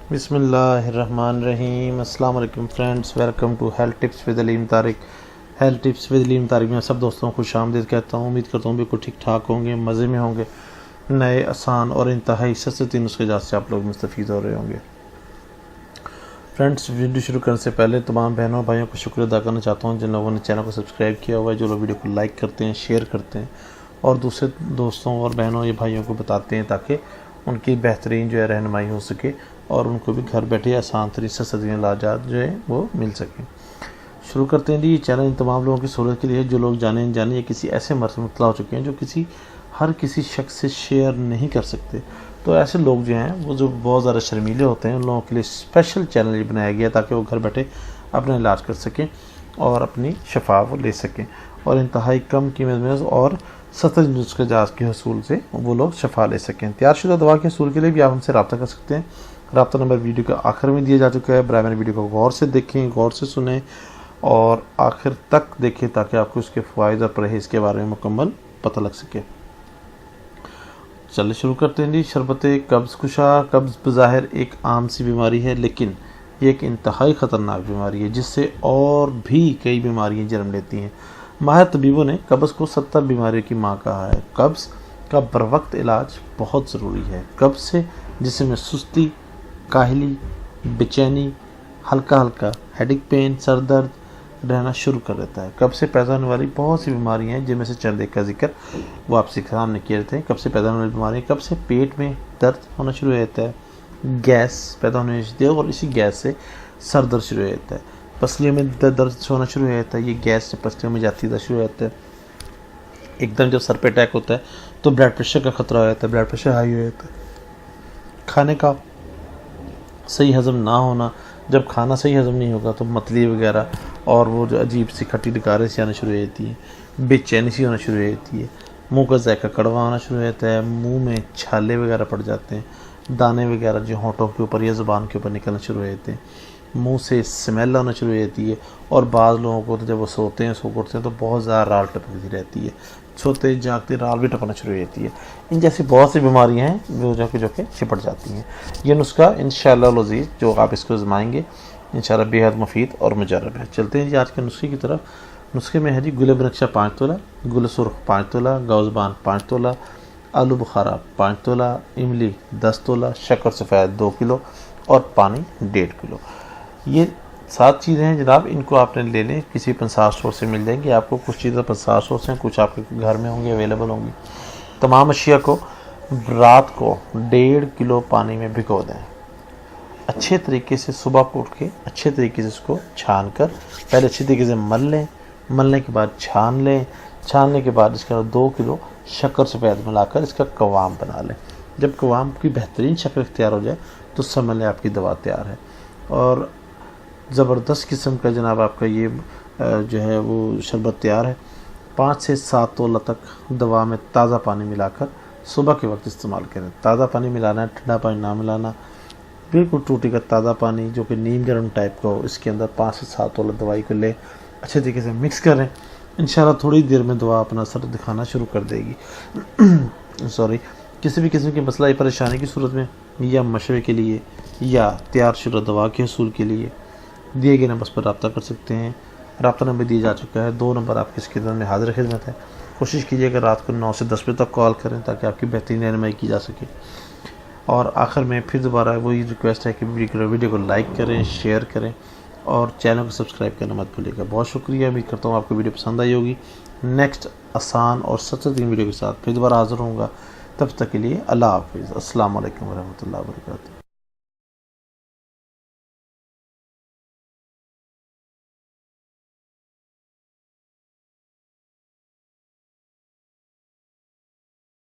बिस्मिल्लाहिर्रहमानिर्रहीम। अस्सलाम वालेकुम friends, welcome to health tips with Aleem Tariq. Health tips with Aleem Tariq में सब दोस्तों को खुशामदीद कहता हूँ। उम्मीद करता हूँ बिल्कुल ठीक ठाक होंगे, मज़े में होंगे। नए आसान और इंतहाई सस्ते नुस्खे जात से आप लोग मुस्तफ़ीद हो रहे होंगे। फ्रेंड्स, वीडियो शुरू करने से पहले तमाम बहनों भाइयों को शुक्रिया अदा करना चाहता हूँ जिन लोगों ने चैनल को सब्सक्राइब किया हुआ है, जो लोग वीडियो को लाइक करते हैं, शेयर करते हैं और दूसरे दोस्तों और बहनों या भाइयों को बताते हैं ताकि उनकी बेहतरीन जो है रहनुमाई हो सके और उनको भी घर बैठे आसान तरीके से सस्ते इलाजात जो है वो मिल सकें। शुरू करते हैं जी। ये चैनल इन तमाम लोगों की सहूलत के लिए जो लोग जाने अनजाने या किसी ऐसे मर्ज में मुब्तला हो चुके हैं जो हर किसी शख्स से शेयर नहीं कर सकते। तो ऐसे लोग जो हैं वो जो बहुत ज़्यादा शर्मीले होते हैं उन लोगों के लिए स्पेशल चैनल बनाया गया ताकि वो घर बैठे अपना इलाज कर सकें और अपनी शफा वो ले सकें और इंतहाई कम कीमत में और सस्ते नुस्खे जात के हसूल से वो लोग शफा ले सकें। तैयारशुदा दवा के हसूल के लिए भी आप हमसे रब्ता कर सकते हैं। रब्ता नंबर वीडियो के आखिर में दिया जा चुका है। बराबर वीडियो को गौर से देखें, गौर से सुनें और आखिर तक देखें ताकि आपको उसके फ़वाइद और परहेज़ के बारे में मुकम्मल पता लग सके। चलिए शुरू करते हैं जी। शरबत कब्ज़ कुशा। कब्ज़ बज़ाहिर एक आम सी बीमारी है, लेकिन ये एक इंतहाई ख़तरनाक बीमारी है जिससे और भी कई बीमारियाँ जन्म लेती हैं। माहिर तबीबों ने कब्ज़ को 70 बीमारियों की माँ कहा है। कब्ज़ का बरवक्त इलाज बहुत ज़रूरी है। कब्ज़ से जिस्म में सुस्ती, काहली, बेचैनी, हल्का हल्का हेडेक पेन, सर दर्द रहना शुरू कर देता है। कब्ज़ से पैदा होने वाली बहुत सी बीमारियां हैं जिनमें से चंद एक का जिक्र वो आपसे सामने किए थे। कब्ज़ से पैदा होने वाली बीमारियाँ, कब्ज़ से पेट में दर्द होना शुरू हो जाता है, गैस पैदा होने लगती है और इसी गैस से सर दर्द शुरू हो जाता है। पसलियों में दर्द होना शुरू हो जाता है, ये गैस से पसलियों में जाती है शुरू हो जाता है। एकदम जब सर पे अटैक होता है तो ब्लड प्रेशर का ख़तरा हो जाता है, ब्लड प्रेशर हाई हो जाता है। खाने का सही हज़म ना होना, जब खाना सही हज़म नहीं होगा तो मतली वगैरह और वो जो अजीब सी खट्टी डकारें सी आना शुरू हो जाती है, बेचैनी सी होना शुरू हो जाती है, मुँह का जायका कड़वा होना शुरू हो जाता है, मुँह में छाले वगैरह पड़ जाते हैं, दाने वगैरह जो होंठों के ऊपर या ज़ुबान के ऊपर निकलना शुरू हो जाते हैं, मुंह से स्मेल आना शुरू हो जाती है और बाज़ लोगों को तो जब वो सोते हैं सो उठते हैं तो बहुत ज़्यादा राल टपकती रहती है, सोते जागते राल भी टपकना शुरू हो जाती है। इन जैसी बहुत सी बीमारियां हैं जो कि चिपट जाती हैं। ये नुस्खा इंशाअल्लाह लज़ीज़ जो आप इसको आज़माएंगे इंशाअल्लाह बेहद मुफीद और मुजर्रब है। चलते हैं जी आज के नुस्खे की तरफ। नुस्खे में है जी गुल बनक्शा 5 तोला, गुल सुर्ख 5 तोला, गौज़बान 5 तोला, आलू बुखारा 5 तोला, इमली 10 तोला, शक्कर सफ़ेद 2 किलो और पानी 1.5 किलो। ये 7 चीज़ें हैं जनाब, इनको आपने ले लें, किसी पंसार स्टोर से मिल जाएंगी आपको। कुछ चीज़ें पंसार स्टोर से हैं, कुछ आपके घर में होंगी, अवेलेबल होंगी। तमाम अशिया को रात को 1.5 किलो पानी में भिगो दें। अच्छे तरीके से सुबह को उठ के अच्छे तरीके से इसको छान कर पहले अच्छे तरीके से मल लें, मलने के बाद छान लें, छानने के बाद इसके अंदर 2 किलो शक्कर सफ़ेद मिलाकर इसका कवाम बना लें। जब कवाम की बेहतरीन शक्ल तैयार हो जाए तो समझ लें आपकी दवा तैयार है। और ज़बरदस्त किस्म का जनाब आपका ये जो है वो शरबत तैयार है। 5 से 7 तोला तक दवा में ताज़ा पानी मिलाकर सुबह के वक्त इस्तेमाल करें। ताज़ा पानी मिलाना है, ठंडा पानी ना मिलाना। बिल्कुल टूटी का ताज़ा पानी जो कि नीम गर्म टाइप का हो, इसके अंदर 5 से 7 तोला दवाई को ले अच्छे तरीके से मिक्स करें। इंशाल्लाह थोड़ी देर में दवा अपना असर दिखाना शुरू कर देगी। सॉरी, किसी भी किस्म की मसला या परेशानी की सूरत में या मशवरे के लिए या तैयारशुदा दवा के हसूल के लिए दिए गए नंबर पर रब्ता कर सकते हैं। रब्ता नंबर दिया जा चुका है, 2 नंबर आपकी स्क्रीन में हाजिर खिदमत है। कोशिश कीजिए कि रात को 9 से 10 बजे तक कॉल करें ताकि आपकी बेहतरीन रहनुमाई की जा सके। और आखिर में फिर दोबारा वही रिक्वेस्ट है कि वीडियो को लाइक करें, शेयर करें और चैनल को सब्सक्राइब करना मत भूलिएगा। बहुत शुक्रिया। उम्मीद करता हूँ आपको वीडियो पसंद आई होगी। नेक्स्ट आसान और सच्ची वीडियो के साथ फिर दोबारा हाजिर होऊंगा। तब तक के लिए अल्लाह हाफिज़। अस्सलाम वालेकुम वरहमतुल्लाहि वबरकातुहू।